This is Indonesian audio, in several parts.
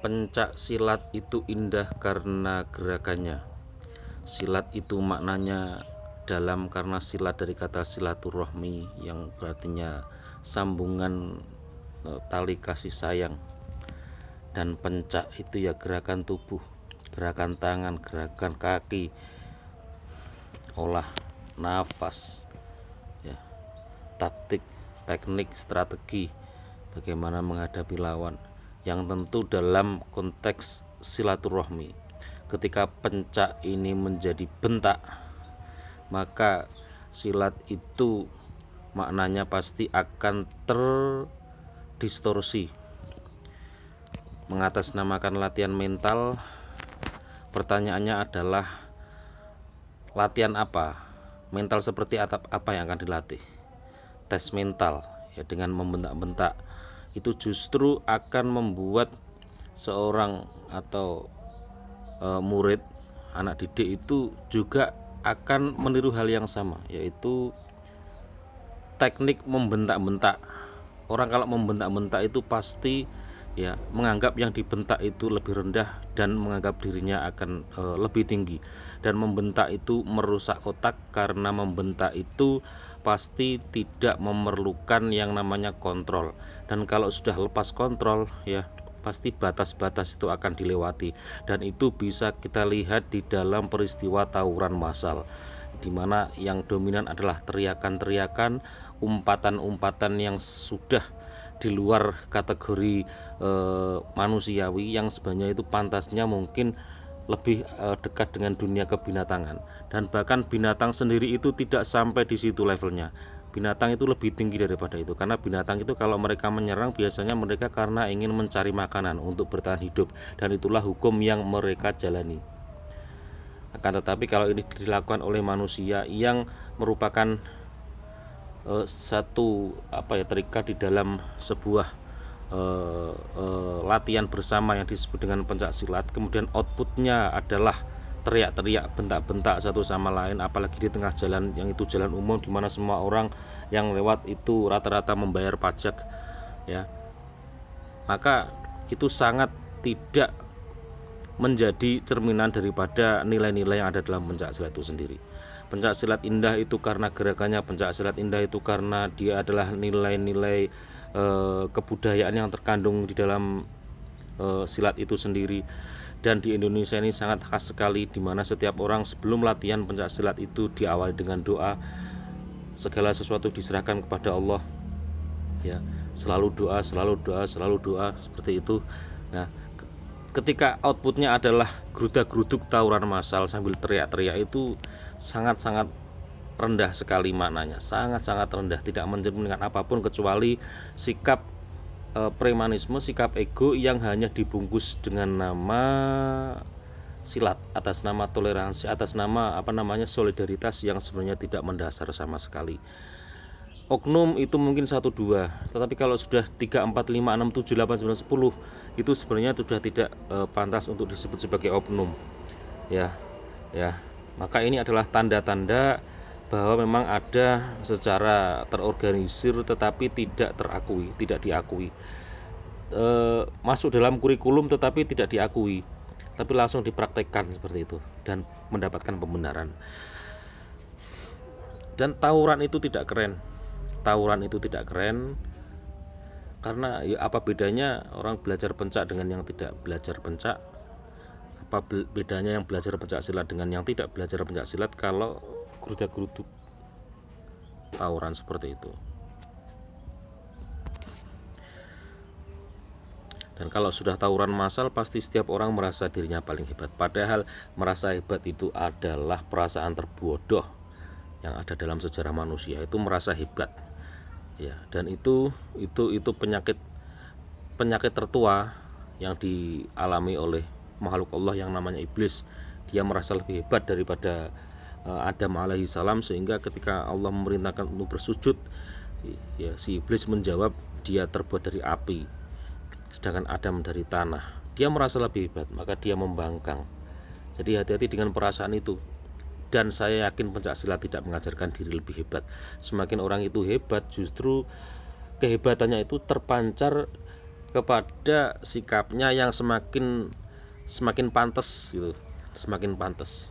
Pencak silat itu indah karena gerakannya. Silat itu maknanya dalam karena silat dari kata silaturahmi yang berartinya sambungan tali kasih sayang. Dan pencak itu ya gerakan tubuh, gerakan tangan, gerakan kaki, olah nafas, ya, taktik, teknik, strategi bagaimana menghadapi lawan yang tentu dalam konteks silaturahmi. Ketika pencak ini menjadi bentak, maka silat itu maknanya pasti akan terdistorsi. Mengatasnamakan latihan mental, pertanyaannya adalah latihan apa? Mental seperti apa yang akan dilatih? Tes mental ya, dengan membentak-bentak itu justru akan membuat seorang atau murid, anak didik itu juga akan meniru hal yang sama, yaitu teknik membentak-bentak. Orang kalau membentak-bentak itu pasti ya menganggap yang dibentak itu lebih rendah dan menganggap dirinya akan lebih tinggi, dan membentak itu merusak otak karena membentak itu pasti tidak memerlukan yang namanya kontrol, dan kalau sudah lepas kontrol ya pasti batas-batas itu akan dilewati, dan itu bisa kita lihat di dalam peristiwa tawuran massal di mana yang dominan adalah teriakan-teriakan, umpatan-umpatan yang sudah di luar kategori manusiawi, yang sebenarnya itu pantasnya mungkin lebih dekat dengan dunia kebinatangan, dan bahkan binatang sendiri itu tidak sampai di situ levelnya. Binatang itu lebih tinggi daripada itu, karena binatang itu kalau mereka menyerang biasanya mereka karena ingin mencari makanan untuk bertahan hidup, dan itulah hukum yang mereka jalani. Akan tetapi kalau ini dilakukan oleh manusia yang merupakan satu terikat di dalam sebuah latihan bersama yang disebut dengan pencak silat, kemudian outputnya adalah teriak-teriak, bentak-bentak satu sama lain, apalagi di tengah jalan yang itu jalan umum di mana semua orang yang lewat itu rata-rata membayar pajak ya, maka itu sangat tidak menjadi cerminan daripada nilai-nilai yang ada dalam pencak silat itu sendiri. Pencak silat indah itu karena gerakannya, pencak silat indah itu karena dia adalah nilai-nilai kebudayaan yang terkandung di dalam silat itu sendiri. Dan di Indonesia ini sangat khas sekali, di mana setiap orang sebelum latihan pencak silat itu diawali dengan doa, segala sesuatu diserahkan kepada Allah ya, selalu doa, selalu doa, selalu doa, seperti itu. Nah, ketika outputnya adalah gerudak-geruduk tawuran massal sambil teriak-teriak, itu sangat-sangat rendah sekali maknanya, sangat-sangat rendah, tidak mencerminkan apapun kecuali sikap premanisme, sikap ego yang hanya dibungkus dengan nama silat, atas nama toleransi, atas nama solidaritas yang sebenarnya tidak mendasar sama sekali. Oknum itu mungkin 1-2, tetapi kalau sudah 3, 4, 5, 6, 7, 8, 9, 10 itu sebenarnya sudah tidak pantas untuk disebut sebagai oknum ya. Maka ini adalah tanda-tanda bahwa memang ada secara terorganisir tetapi tidak terakui, tidak diakui, masuk dalam kurikulum tetapi tidak diakui, tapi langsung dipraktekkan seperti itu dan mendapatkan pembenaran. Dan tawuran itu tidak keren, karena ya apa bedanya orang belajar pencak dengan yang tidak belajar pencak? Apa bedanya yang belajar pencak silat dengan yang tidak belajar pencak silat kalau gerudak-geruduk tawuran seperti itu? Dan kalau sudah tawuran massal pasti setiap orang merasa dirinya paling hebat, padahal merasa hebat itu adalah perasaan terbodoh yang ada dalam sejarah manusia, itu merasa hebat ya. Dan itu penyakit tertua yang dialami oleh makhluk Allah yang namanya iblis. Dia merasa lebih hebat daripada Adam alaihi salam, sehingga ketika Allah memerintahkan untuk bersujud ya, si iblis menjawab dia terbuat dari api sedangkan Adam dari tanah. Dia merasa lebih hebat, maka dia membangkang. Jadi hati-hati dengan perasaan itu. Dan saya yakin pencak silat tidak mengajarkan diri lebih hebat. Semakin orang itu hebat, justru kehebatannya itu terpancar kepada sikapnya yang semakin semakin pantas gitu, semakin pantas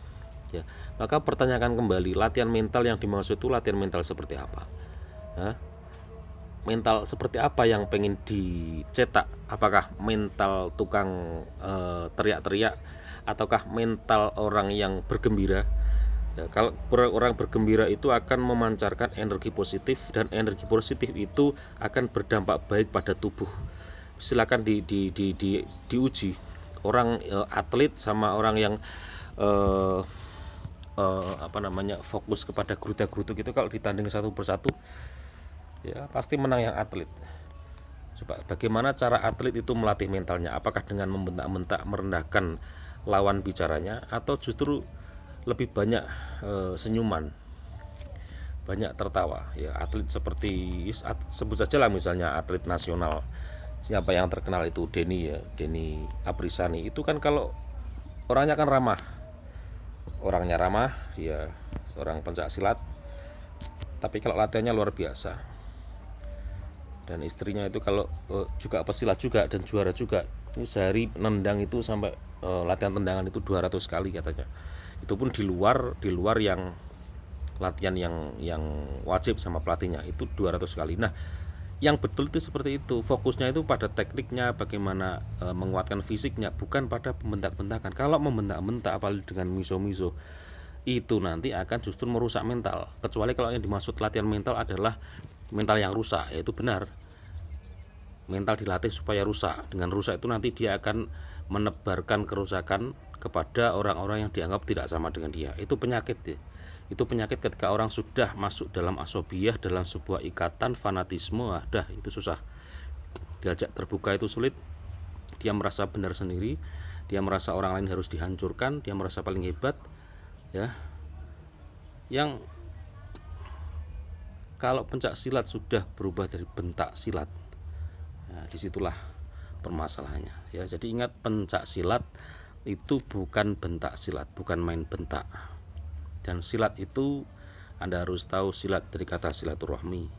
ya. Maka pertanyakan kembali, latihan mental yang dimaksud itu latihan mental seperti apa? Hah? Mental seperti apa yang pengen dicetak? Apakah mental tukang teriak-teriak ataukah mental orang yang bergembira? Ya, kalau orang bergembira itu akan memancarkan energi positif, dan energi positif itu akan berdampak baik pada tubuh. Silakan diuji orang atlet sama orang yang eh, fokus kepada geruta-gerutuk itu, kalau ditanding satu persatu ya pasti menang yang atlet. Coba bagaimana cara atlet itu melatih mentalnya? Apakah dengan membentak-bentak merendahkan lawan bicaranya, atau justru lebih banyak senyuman, banyak tertawa ya? Atlet seperti sebut saja lah misalnya atlet nasional siapa yang terkenal itu, Denny Aprisani itu kan kalau orangnya kan ramah, dia seorang pencak silat, tapi kalau latihannya luar biasa. Dan istrinya itu kalau juga pesilat juga dan juara juga, ini sehari nendang itu sampai latihan tendangan itu 200 kali katanya. Itu pun di luar yang latihan yang wajib sama pelatihnya itu 200 kali. Nah, yang betul itu seperti itu, fokusnya itu pada tekniknya, bagaimana menguatkan fisiknya, bukan pada pembentak-bentakan. Kalau membentak-bentak apalagi dengan miso-miso, itu nanti akan justru merusak mental. Kecuali kalau yang dimaksud latihan mental adalah mental yang rusak, yaitu benar, mental dilatih supaya rusak. Dengan rusak itu nanti dia akan menebarkan kerusakan kepada orang-orang yang dianggap tidak sama dengan dia. Itu penyakit ya. Itu penyakit ketika orang sudah masuk dalam asobiyah, dalam sebuah ikatan fanatisme, dah itu susah. Diajak terbuka itu sulit. Dia merasa benar sendiri, dia merasa orang lain harus dihancurkan, dia merasa paling hebat ya. Yang kalau pencak silat sudah berubah dari bentak silat, nah, disitulah permasalahannya ya. Jadi ingat, pencak silat itu bukan bentak silat, bukan main bentak. Dan silat itu Anda harus tahu, silat dari kata silaturahmi.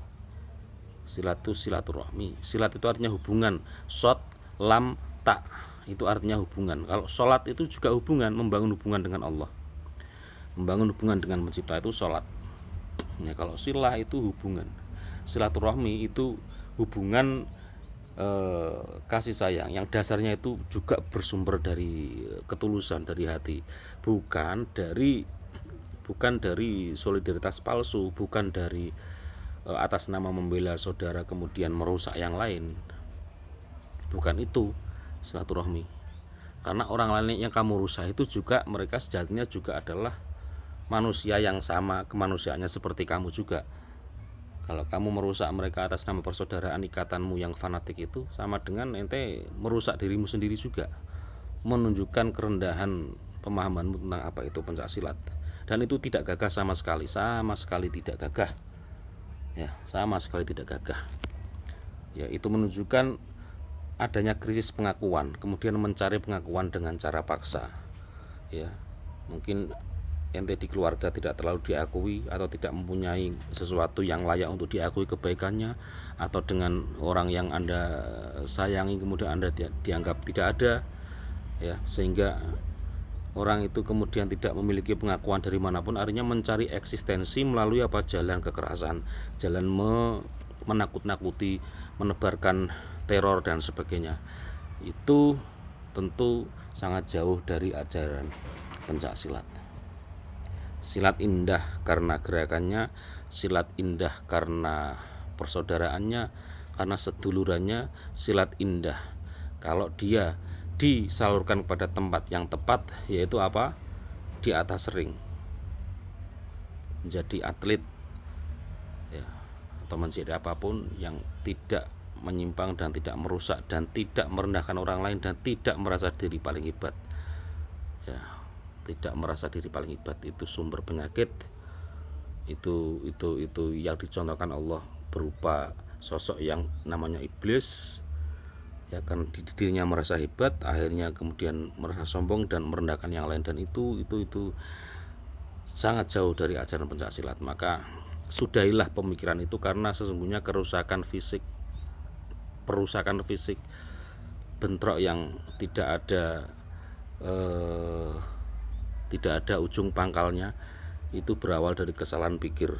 Silat itu silaturahmi. Silat itu artinya hubungan. Sot, lam, tak, itu artinya hubungan. Kalau sholat itu juga hubungan, membangun hubungan dengan Allah, membangun hubungan dengan pencipta, itu sholat ya. Kalau silah itu hubungan, silaturahmi itu hubungan kasih sayang yang dasarnya itu juga bersumber dari ketulusan, dari hati, bukan dari solidaritas palsu, bukan dari atas nama membela saudara kemudian merusak yang lain. Bukan itu silaturahmi. Karena orang lain yang kamu rusak itu juga mereka sejatinya juga adalah manusia yang sama kemanusiaannya seperti kamu juga. Kalau kamu merusak mereka atas nama persaudaraan, ikatanmu yang fanatik, itu sama dengan ente merusak dirimu sendiri juga, menunjukkan kerendahan pemahamanmu tentang apa itu pencak silat. Dan itu tidak gagah sama sekali tidak gagah ya, sama sekali tidak gagah ya. Itu menunjukkan adanya krisis pengakuan, kemudian mencari pengakuan dengan cara paksa ya. Mungkin ente di keluarga tidak terlalu diakui atau tidak mempunyai sesuatu yang layak untuk diakui kebaikannya, atau dengan orang yang Anda sayangi kemudian Anda dianggap tidak ada ya, sehingga orang itu kemudian tidak memiliki pengakuan dari manapun. Artinya mencari eksistensi melalui apa? Jalan kekerasan, jalan menakut-nakuti, menebarkan teror dan sebagainya. Itu tentu sangat jauh dari ajaran pencak silat. Silat indah karena gerakannya, silat indah karena persaudaraannya, karena sedulurannya. Silat indah kalau dia disalurkan pada tempat yang tepat, yaitu apa? Di atas ring, menjadi atlet ya, atau menjadi apapun yang tidak menyimpang dan tidak merusak dan tidak merendahkan orang lain dan tidak merasa diri paling hebat ya. Tidak merasa diri paling hebat itu sumber penyakit. Itu yang dicontohkan Allah berupa sosok yang namanya iblis ya, kan dirinya merasa hebat, akhirnya kemudian merasa sombong dan merendahkan yang lain, dan itu sangat jauh dari ajaran pencak silat. Maka sudahilah pemikiran itu, karena sesungguhnya perusakan fisik bentrok yang tidak ada ujung pangkalnya, itu berawal dari kesalahan pikir.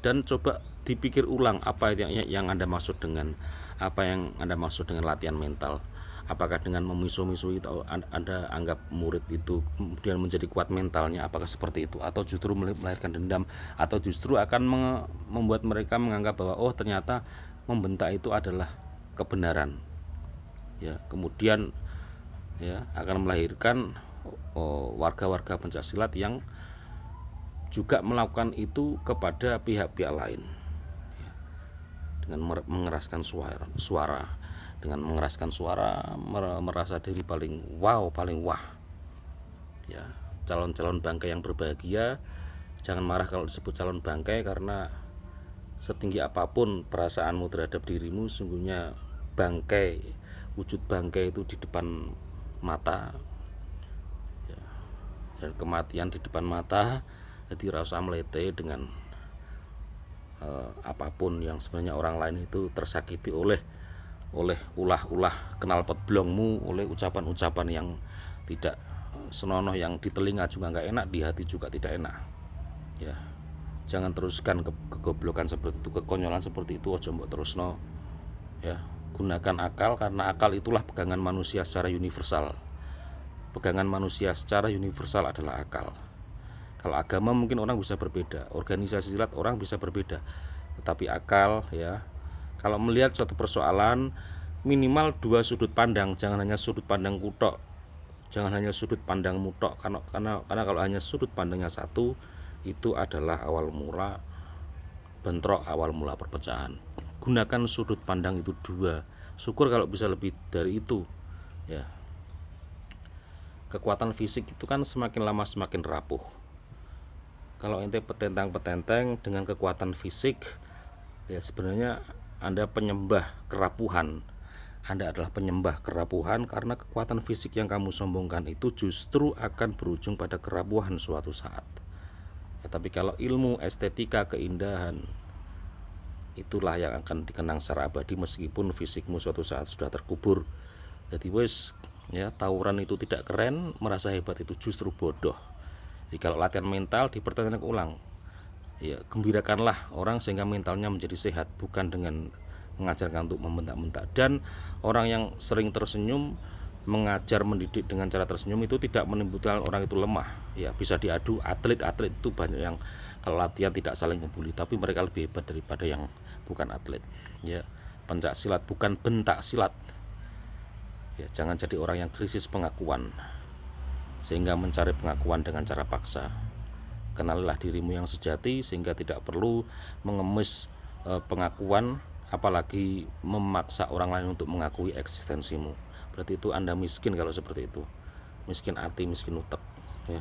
Dan coba dipikir ulang apa yang Anda maksud dengan latihan mental. Apakah dengan memisu-misu itu Anda anggap murid itu kemudian menjadi kuat mentalnya? Apakah seperti itu, atau justru melahirkan dendam, atau justru akan membuat mereka menganggap bahwa oh ternyata membentak itu adalah kebenaran, ya, kemudian ya akan melahirkan warga-warga pencaksilat yang juga melakukan itu kepada pihak-pihak lain, ya, dengan mengeraskan suara, merasa diri paling wah, ya. Calon-calon bangkai yang berbahagia, jangan marah kalau disebut calon bangkai, karena setinggi apapun perasaanmu terhadap dirimu, sungguhnya wujud bangkai itu di depan mata, ya, dan kematian di depan mata. Jadi rasa melete dengan apapun yang sebenarnya orang lain itu tersakiti oleh ulah-ulah knalpot blongmu, oleh ucapan-ucapan yang tidak senonoh, yang di telinga juga nggak enak, di hati juga tidak enak, ya. Jangan teruskan kegoblokan seperti itu, kekonyolan seperti itu, ojo mbok terusno, ya. Gunakan akal, karena akal itulah pegangan manusia secara universal. Adalah akal. Kalau agama mungkin orang bisa berbeda, organisasi silat orang bisa berbeda, tetapi akal, ya, kalau melihat suatu persoalan minimal dua sudut pandang, jangan hanya sudut pandang kutok, jangan hanya sudut pandang mutok, karena kalau hanya sudut pandangnya satu, itu adalah awal mula bentrok, awal mula perpecahan. Gunakan sudut pandang itu dua, syukur kalau bisa lebih dari itu, ya. Kekuatan fisik itu kan semakin lama semakin rapuh. Kalau ente petentang-petenteng dengan kekuatan fisik, ya sebenarnya Anda penyembah kerapuhan. Anda adalah penyembah kerapuhan, karena kekuatan fisik yang kamu sombongkan itu justru akan berujung pada kerapuhan suatu saat. Ya, tapi kalau ilmu, estetika, keindahan, itulah yang akan dikenang secara abadi meskipun fisikmu suatu saat sudah terkubur. Jadi wes, ya, tawuran itu tidak keren, merasa hebat itu justru bodoh. Jadi kalau latihan mental dipertanyakan ulang, ya gembirakanlah orang sehingga mentalnya menjadi sehat, bukan dengan mengajarkan untuk membentak-bentak. Dan orang yang sering tersenyum, mengajar, mendidik dengan cara tersenyum, itu tidak menimbulkan orang itu lemah, ya. Bisa diadu. Atlet itu banyak yang kalau latihan tidak saling membuli, tapi mereka lebih hebat daripada yang bukan atlet, ya. Pencak silat bukan bentak silat, ya. Jangan jadi orang yang krisis pengakuan sehingga mencari pengakuan dengan cara paksa. Kenalilah dirimu yang sejati sehingga tidak perlu mengemis pengakuan, apalagi memaksa orang lain untuk mengakui eksistensimu. Berarti itu Anda miskin kalau seperti itu. Miskin hati, miskin utek, ya.